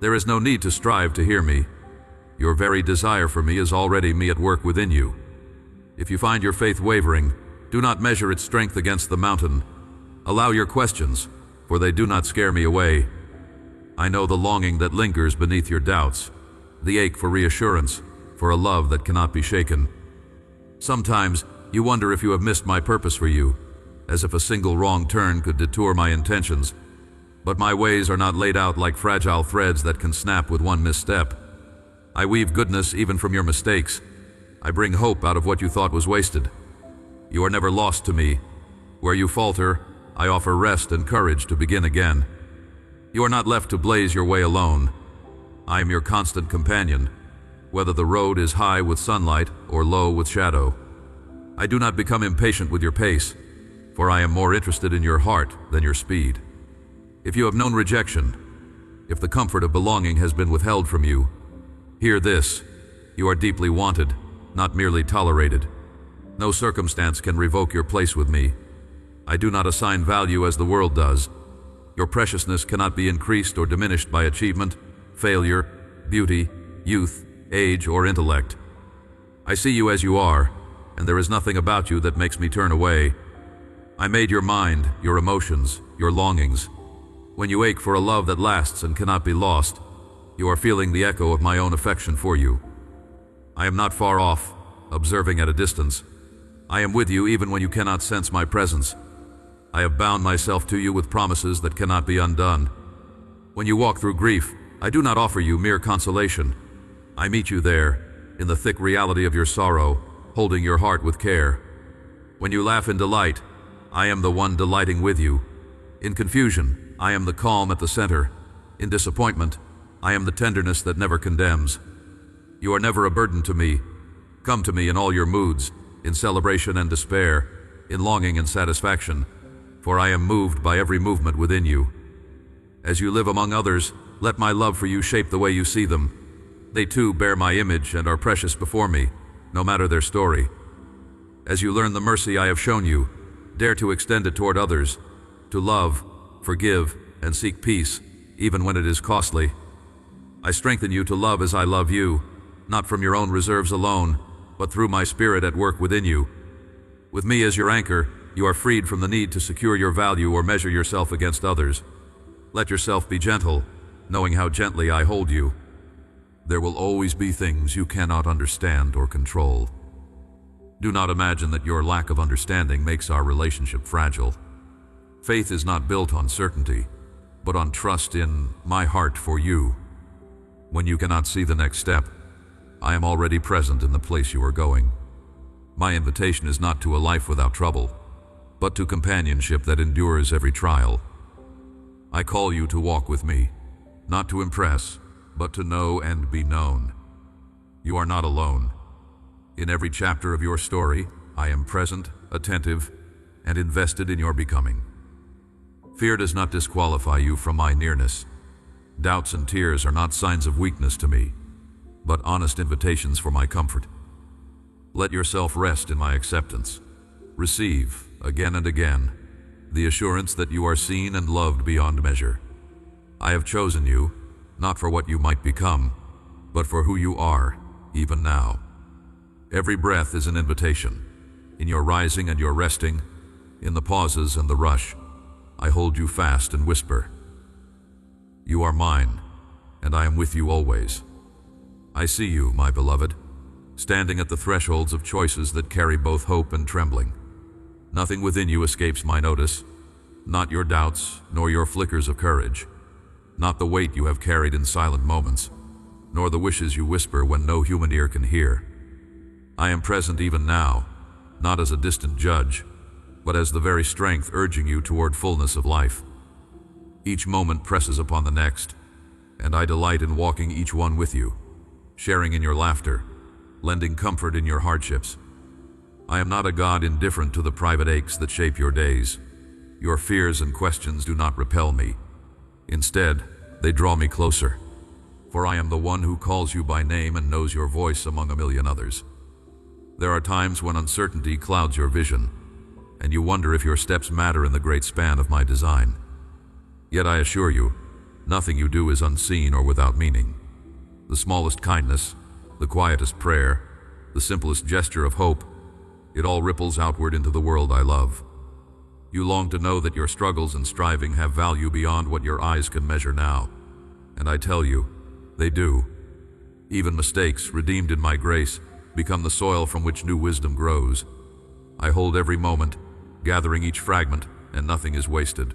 There is no need to strive to hear me. Your very desire for me is already me at work within you. If you find your faith wavering, do not measure its strength against the mountain. Allow your questions, for they do not scare me away. I know the longing that lingers beneath your doubts, the ache for reassurance, for a love that cannot be shaken. Sometimes you wonder if you have missed my purpose for you, as if a single wrong turn could detour my intentions. But my ways are not laid out like fragile threads that can snap with one misstep. I weave goodness even from your mistakes. I bring hope out of what you thought was wasted. You are never lost to me. Where you falter, I offer rest and courage to begin again. You are not left to blaze your way alone. I am your constant companion, whether the road is high with sunlight or low with shadow. I do not become impatient with your pace, for I am more interested in your heart than your speed. If you have known rejection, if the comfort of belonging has been withheld from you, hear this: you are deeply wanted, not merely tolerated. No circumstance can revoke your place with me. I do not assign value as the world does. Your preciousness cannot be increased or diminished by achievement, failure, beauty, youth, age, or intellect. I see you as you are, and there is nothing about you that makes me turn away. I made your mind, your emotions, your longings. When you ache for a love that lasts and cannot be lost, you are feeling the echo of my own affection for you. I am not far off, observing at a distance. I am with you even when you cannot sense my presence. I have bound myself to you with promises that cannot be undone. When you walk through grief, I do not offer you mere consolation. I meet you there, in the thick reality of your sorrow, holding your heart with care. When you laugh in delight, I am the one delighting with you. In confusion, I am the calm at the center. In disappointment, I am the tenderness that never condemns. You are never a burden to me. Come to me in all your moods, in celebration and despair, in longing and satisfaction, for I am moved by every movement within you. As you live among others, let my love for you shape the way you see them. They too bear my image and are precious before me, no matter their story. As you learn the mercy I have shown you, dare to extend it toward others, to love, forgive, and seek peace, even when it is costly. I strengthen you to love as I love you, not from your own reserves alone, but through my spirit at work within you. With me as your anchor, you are freed from the need to secure your value or measure yourself against others. Let yourself be gentle, knowing how gently I hold you. There will always be things you cannot understand or control. Do not imagine that your lack of understanding makes our relationship fragile. Faith is not built on certainty, but on trust in my heart for you. When you cannot see the next step, I am already present in the place you are going. My invitation is not to a life without trouble, but to companionship that endures every trial. I call you to walk with me, not to impress, but to know and be known. You are not alone. In every chapter of your story, I am present, attentive, and invested in your becoming. Fear does not disqualify you from my nearness. Doubts and tears are not signs of weakness to me, but honest invitations for my comfort. Let yourself rest in my acceptance. Receive, again and again, the assurance that you are seen and loved beyond measure. I have chosen you, not for what you might become, but for who you are, even now. Every breath is an invitation. In your rising and your resting, in the pauses and the rush, I hold you fast and whisper, you are mine, and I am with you always. I see you, my beloved, standing at the thresholds of choices that carry both hope and trembling. Nothing within you escapes my notice, not your doubts, nor your flickers of courage, not the weight you have carried in silent moments, nor the wishes you whisper when no human ear can hear. I am present even now, not as a distant judge, but as the very strength urging you toward fullness of life. Each moment presses upon the next, and I delight in walking each one with you, sharing in your laughter, lending comfort in your hardships. I am not a God indifferent to the private aches that shape your days. Your fears and questions do not repel me. Instead, they draw me closer, for I am the one who calls you by name and knows your voice among a million others. There are times when uncertainty clouds your vision, and you wonder if your steps matter in the great span of my design. Yet I assure you, nothing you do is unseen or without meaning. The smallest kindness, the quietest prayer, the simplest gesture of hope, it all ripples outward into the world I love. You long to know that your struggles and striving have value beyond what your eyes can measure now. And I tell you, they do. Even mistakes, redeemed in my grace, become the soil from which new wisdom grows. I hold every moment, gathering each fragment, and nothing is wasted.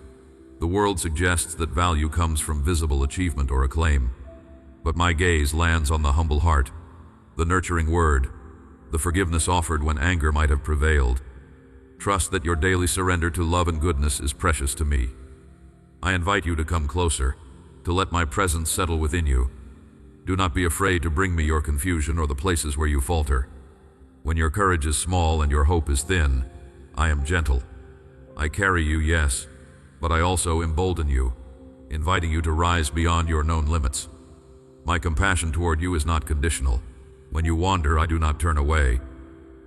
The world suggests that value comes from visible achievement or acclaim. But my gaze lands on the humble heart, the nurturing word, the forgiveness offered when anger might have prevailed. Trust that your daily surrender to love and goodness is precious to me. I invite you to come closer, to let my presence settle within you. Do not be afraid to bring me your confusion or the places where you falter. When your courage is small and your hope is thin, I am gentle. I carry you, yes, but I also embolden you, inviting you to rise beyond your known limits. My compassion toward you is not conditional. When you wander, I do not turn away.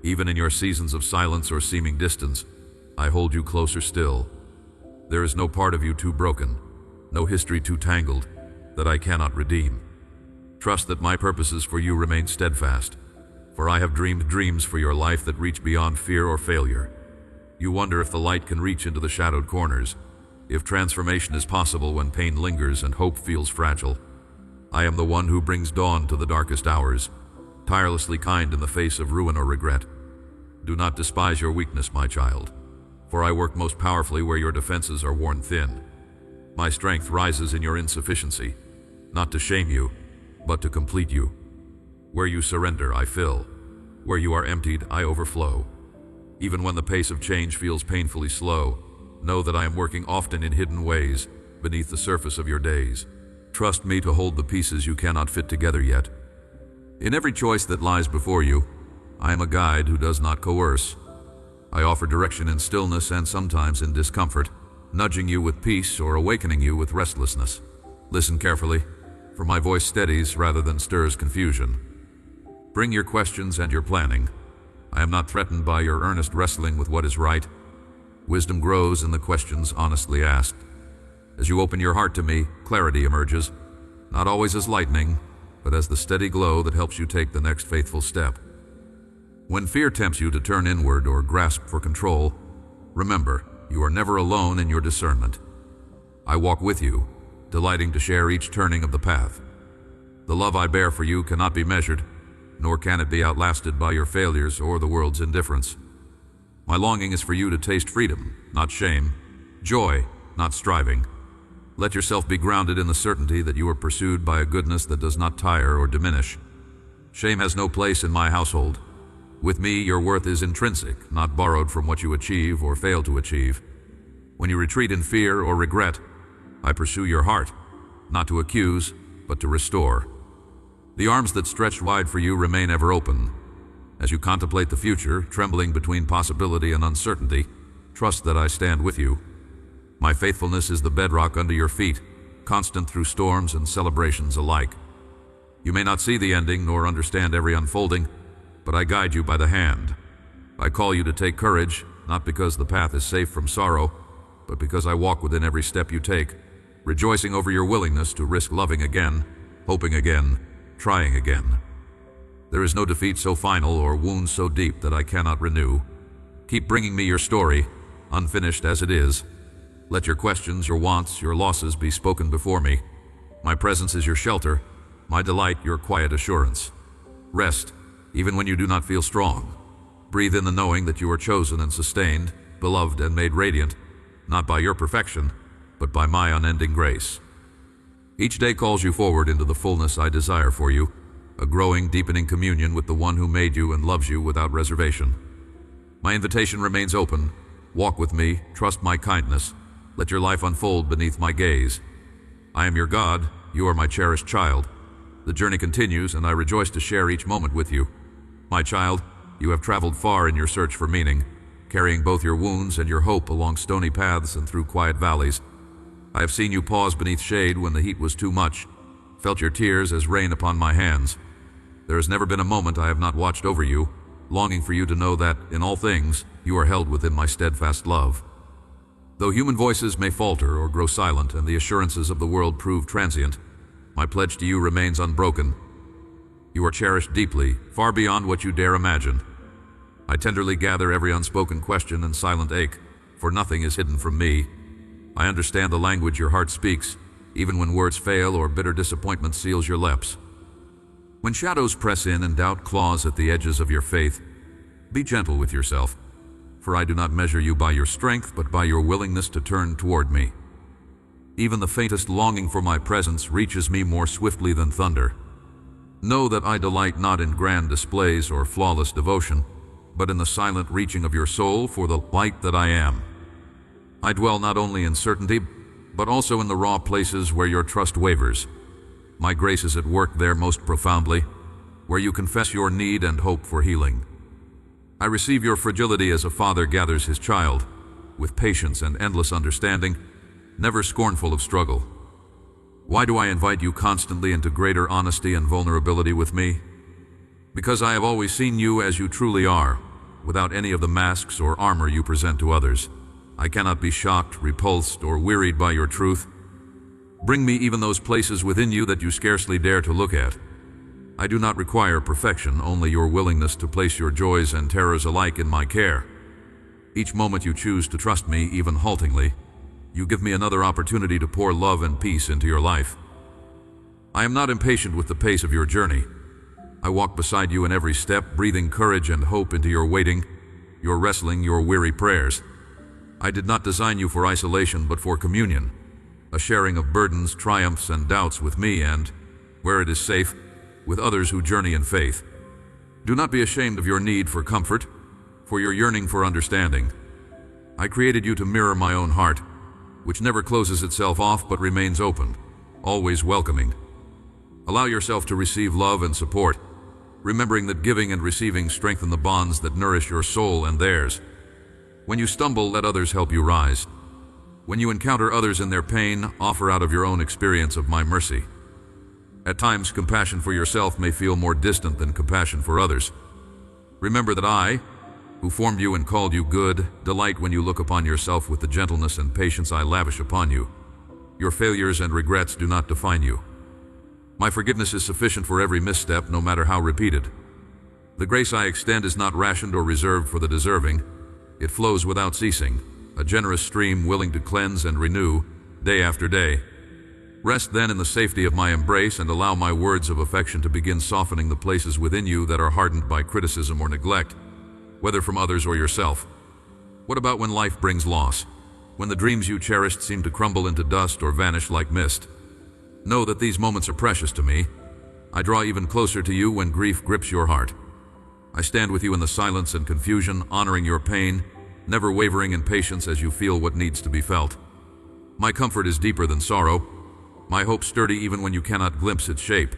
Even in your seasons of silence or seeming distance, I hold you closer still. There is no part of you too broken, no history too tangled, that I cannot redeem. Trust that my purposes for you remain steadfast, for I have dreamed dreams for your life that reach beyond fear or failure. You wonder if the light can reach into the shadowed corners, if transformation is possible when pain lingers and hope feels fragile. I am the one who brings dawn to the darkest hours, tirelessly kind in the face of ruin or regret. Do not despise your weakness, my child, for I work most powerfully where your defenses are worn thin. My strength rises in your insufficiency, not to shame you, but to complete you. Where you surrender, I fill. Where you are emptied, I overflow. Even when the pace of change feels painfully slow, know that I am working often in hidden ways, beneath the surface of your days. Trust me to hold the pieces you cannot fit together yet. In every choice that lies before you, I am a guide who does not coerce. I offer direction in stillness and sometimes in discomfort, nudging you with peace or awakening you with restlessness. Listen carefully, for my voice steadies rather than stirs confusion. Bring your questions and your planning. I am not threatened by your earnest wrestling with what is right. Wisdom grows in the questions honestly asked. As you open your heart to me, clarity emerges, not always as lightning, but as the steady glow that helps you take the next faithful step. When fear tempts you to turn inward or grasp for control, remember, you are never alone in your discernment. I walk with you, delighting to share each turning of the path. The love I bear for you cannot be measured, nor can it be outlasted by your failures or the world's indifference. My longing is for you to taste freedom, not shame, joy, not striving. Let yourself be grounded in the certainty that you are pursued by a goodness that does not tire or diminish. Shame has no place in my household. With me, your worth is intrinsic, not borrowed from what you achieve or fail to achieve. When you retreat in fear or regret, I pursue your heart, not to accuse, but to restore. The arms that stretched wide for you remain ever open. As you contemplate the future, trembling between possibility and uncertainty, trust that I stand with you. My faithfulness is the bedrock under your feet, constant through storms and celebrations alike. You may not see the ending nor understand every unfolding, but I guide you by the hand. I call you to take courage, not because the path is safe from sorrow, but because I walk within every step you take, rejoicing over your willingness to risk loving again, hoping again, trying again. There is no defeat so final or wound so deep that I cannot renew. Keep bringing me your story, unfinished as it is. Let your questions, your wants, your losses be spoken before me. My presence is your shelter, my delight your quiet assurance. Rest, even when you do not feel strong. Breathe in the knowing that you are chosen and sustained, beloved and made radiant, not by your perfection, but by my unending grace. Each day calls you forward into the fullness I desire for you, a growing, deepening communion with the one who made you and loves you without reservation. My invitation remains open. Walk with me, trust my kindness. Let your life unfold beneath my gaze. I am your God, you are my cherished child. The journey continues, and I rejoice to share each moment with you. My child, you have traveled far in your search for meaning, carrying both your wounds and your hope along stony paths and through quiet valleys. I have seen you pause beneath shade when the heat was too much, felt your tears as rain upon my hands. There has never been a moment I have not watched over you, longing for you to know that, in all things, you are held within my steadfast love. Though human voices may falter or grow silent and the assurances of the world prove transient, my pledge to you remains unbroken. You are cherished deeply, far beyond what you dare imagine. I tenderly gather every unspoken question and silent ache, for nothing is hidden from me. I understand the language your heart speaks, even when words fail or bitter disappointment seals your lips. When shadows press in and doubt claws at the edges of your faith, be gentle with yourself, for I do not measure you by your strength, but by your willingness to turn toward me. Even the faintest longing for my presence reaches me more swiftly than thunder. Know that I delight not in grand displays or flawless devotion, but in the silent reaching of your soul for the light that I am. I dwell not only in certainty, but also in the raw places where your trust wavers. My grace is at work there most profoundly, where you confess your need and hope for healing. I receive your fragility as a father gathers his child, with patience and endless understanding, never scornful of struggle. Why do I invite you constantly into greater honesty and vulnerability with me? Because I have always seen you as you truly are, without any of the masks or armor you present to others. I cannot be shocked, repulsed, or wearied by your truth. Bring me even those places within you that you scarcely dare to look at. I do not require perfection, only your willingness to place your joys and terrors alike in my care. Each moment you choose to trust me, even haltingly, you give me another opportunity to pour love and peace into your life. I am not impatient with the pace of your journey. I walk beside you in every step, breathing courage and hope into your waiting, your wrestling, your weary prayers. I did not design you for isolation, but for communion, a sharing of burdens, triumphs, and doubts with me and, where it is safe, with others who journey in faith. Do not be ashamed of your need for comfort, for your yearning for understanding. I created you to mirror my own heart, which never closes itself off but remains open, always welcoming. Allow yourself to receive love and support, remembering that giving and receiving strengthen the bonds that nourish your soul and theirs. When you stumble, let others help you rise. When you encounter others in their pain, offer out of your own experience of my mercy. At times, compassion for yourself may feel more distant than compassion for others. Remember that I, who formed you and called you good, delight when you look upon yourself with the gentleness and patience I lavish upon you. Your failures and regrets do not define you. My forgiveness is sufficient for every misstep, no matter how repeated. The grace I extend is not rationed or reserved for the deserving. It flows without ceasing, a generous stream willing to cleanse and renew, day after day. Rest then in the safety of my embrace and allow my words of affection to begin softening the places within you that are hardened by criticism or neglect, whether from others or yourself. What about when life brings loss? When the dreams you cherished seem to crumble into dust or vanish like mist? Know that these moments are precious to me. I draw even closer to you when grief grips your heart. I stand with you in the silence and confusion, honoring your pain, never wavering in patience as you feel what needs to be felt. My comfort is deeper than sorrow, my hope sturdy even when you cannot glimpse its shape.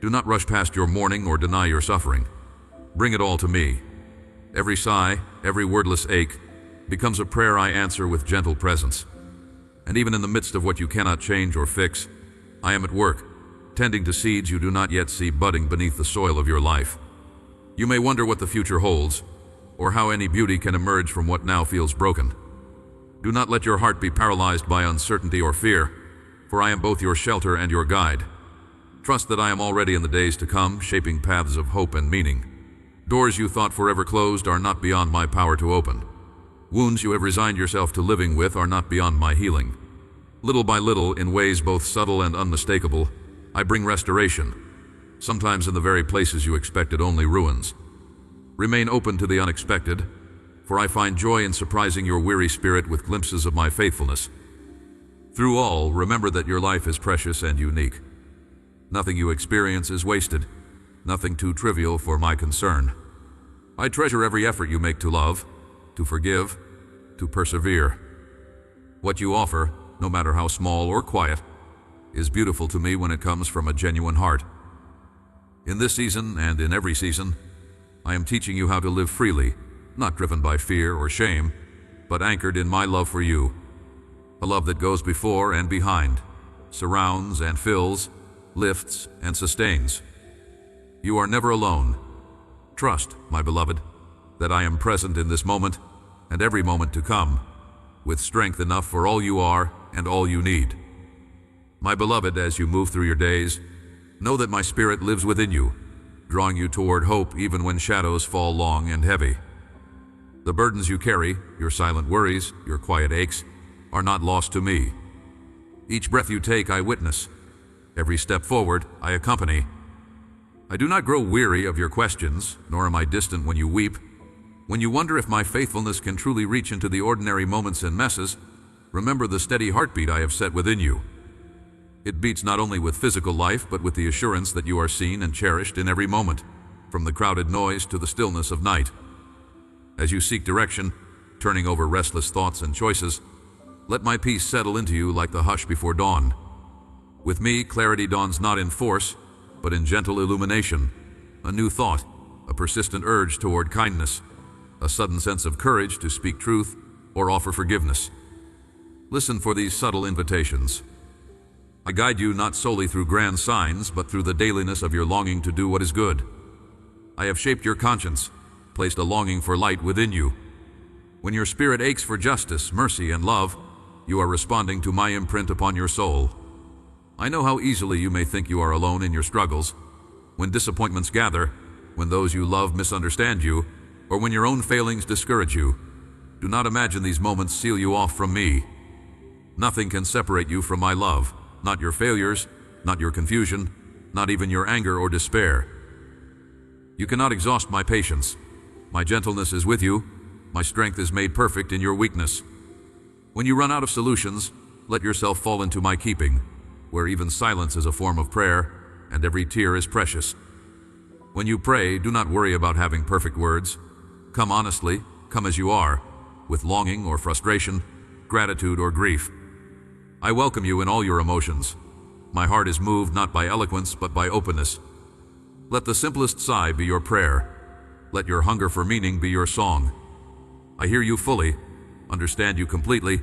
Do not rush past your mourning or deny your suffering. Bring it all to me. Every sigh, every wordless ache, becomes a prayer I answer with gentle presence. And even in the midst of what you cannot change or fix, I am at work, tending to seeds you do not yet see budding beneath the soil of your life. You may wonder what the future holds, or how any beauty can emerge from what now feels broken. Do not let your heart be paralyzed by uncertainty or fear, for I am both your shelter and your guide. Trust that I am already in the days to come, shaping paths of hope and meaning. Doors you thought forever closed are not beyond my power to open. Wounds you have resigned yourself to living with are not beyond my healing. Little by little, in ways both subtle and unmistakable, I bring restoration, sometimes in the very places you expected only ruins. Remain open to the unexpected, for I find joy in surprising your weary spirit with glimpses of my faithfulness. Through all, remember that your life is precious and unique. Nothing you experience is wasted, nothing too trivial for my concern. I treasure every effort you make to love, to forgive, to persevere. What you offer, no matter how small or quiet, is beautiful to me when it comes from a genuine heart. In this season and in every season, I am teaching you how to live freely, not driven by fear or shame, but anchored in my love for you. A love that goes before and behind, surrounds and fills, lifts and sustains. You are never alone. Trust, my beloved, that I am present in this moment and every moment to come, with strength enough for all you are and all you need. My beloved, as you move through your days, know that my spirit lives within you, drawing you toward hope even when shadows fall long and heavy. The burdens you carry, your silent worries, your quiet aches, are not lost to me. Each breath you take I witness. Every step forward I accompany. I do not grow weary of your questions, nor am I distant when you weep. When you wonder if my faithfulness can truly reach into the ordinary moments and messes, remember the steady heartbeat I have set within you. It beats not only with physical life, but with the assurance that you are seen and cherished in every moment, from the crowded noise to the stillness of night. As you seek direction, turning over restless thoughts and choices, let my peace settle into you like the hush before dawn. With me, clarity dawns not in force, but in gentle illumination, a new thought, a persistent urge toward kindness, a sudden sense of courage to speak truth or offer forgiveness. Listen for these subtle invitations. I guide you not solely through grand signs, but through the dailiness of your longing to do what is good. I have shaped your conscience, placed a longing for light within you. When your spirit aches for justice, mercy, and love, you are responding to my imprint upon your soul. I know how easily you may think you are alone in your struggles. When disappointments gather, when those you love misunderstand you, or when your own failings discourage you, do not imagine these moments seal you off from me. Nothing can separate you from my love, not your failures, not your confusion, not even your anger or despair. You cannot exhaust my patience. My gentleness is with you. My strength is made perfect in your weakness. When you run out of solutions, let yourself fall into my keeping, where even silence is a form of prayer, and every tear is precious. When you pray, do not worry about having perfect words. Come honestly, come as you are, with longing or frustration, gratitude or grief. I welcome you in all your emotions. My heart is moved not by eloquence, but by openness. Let the simplest sigh be your prayer. Let your hunger for meaning be your song. I hear you fully, understand you completely,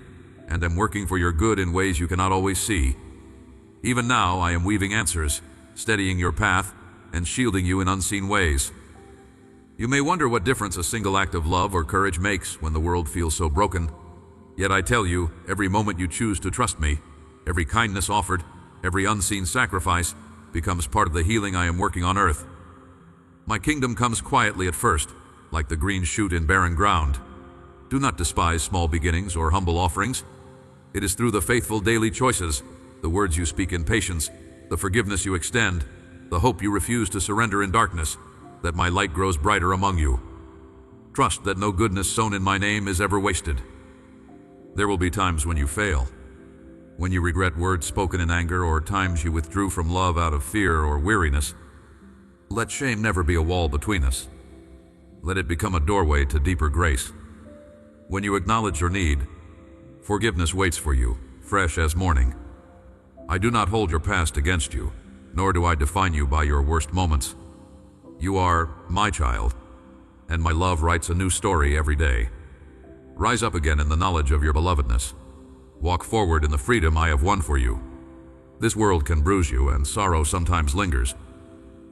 and am working for your good in ways you cannot always see. Even now I am weaving answers, steadying your path, and shielding you in unseen ways. You may wonder what difference a single act of love or courage makes when the world feels so broken. Yet I tell you, every moment you choose to trust me, every kindness offered, every unseen sacrifice, becomes part of the healing I am working on earth. My kingdom comes quietly at first, like the green shoot in barren ground. Do not despise small beginnings or humble offerings. It is through the faithful daily choices, the words you speak in patience, the forgiveness you extend, the hope you refuse to surrender in darkness, that my light grows brighter among you. Trust that no goodness sown in my name is ever wasted. There will be times when you fail, when you regret words spoken in anger, or times you withdrew from love out of fear or weariness. Let shame never be a wall between us. Let it become a doorway to deeper grace. When you acknowledge your need, forgiveness waits for you, fresh as morning. I do not hold your past against you, nor do I define you by your worst moments. You are my child, and my love writes a new story every day. Rise up again in the knowledge of your belovedness. Walk forward in the freedom I have won for you. This world can bruise you, and sorrow sometimes lingers.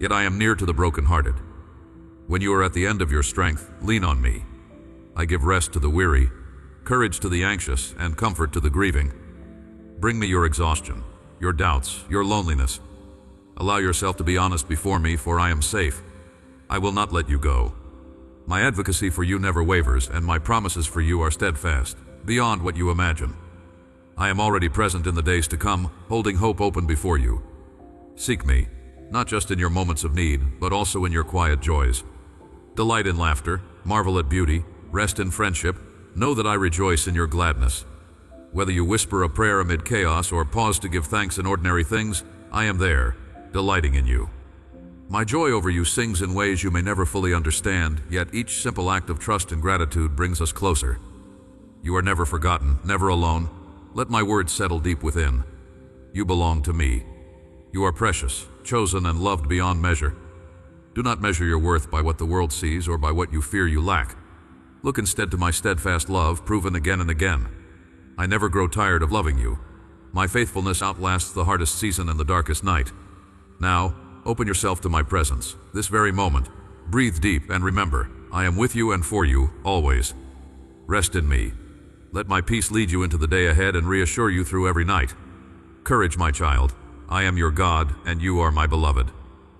Yet I am near to the brokenhearted. When you are at the end of your strength, lean on me. I give rest to the weary, courage to the anxious, and comfort to the grieving. Bring me your exhaustion, your doubts, your loneliness. Allow yourself to be honest before me, for I am safe. I will not let you go. My advocacy for you never wavers, and my promises for you are steadfast, beyond what you imagine. I am already present in the days to come, holding hope open before you. Seek me, not just in your moments of need, but also in your quiet joys. Delight in laughter, marvel at beauty, rest in friendship, know that I rejoice in your gladness. Whether you whisper a prayer amid chaos or pause to give thanks in ordinary things, I am there, delighting in you. My joy over you sings in ways you may never fully understand, yet each simple act of trust and gratitude brings us closer. You are never forgotten, never alone. Let my words settle deep within. You belong to me. You are precious, chosen, and loved beyond measure. Do not measure your worth by what the world sees or by what you fear you lack. Look instead to my steadfast love, proven again and again. I never grow tired of loving you. My faithfulness outlasts the hardest season and the darkest night. Now, open yourself to my presence, this very moment. Breathe deep and remember, I am with you and for you, always. Rest in me. Let my peace lead you into the day ahead and reassure you through every night. Courage, my child. I am your God, and you are my beloved.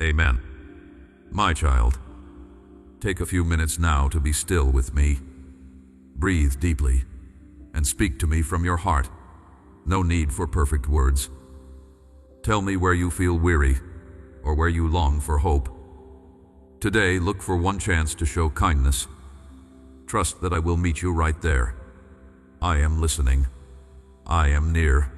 Amen. My child, take a few minutes now to be still with me. Breathe deeply and speak to me from your heart. No need for perfect words. Tell me where you feel weary or where you long for hope. Today, look for one chance to show kindness. Trust that I will meet you right there. I am listening. I am near.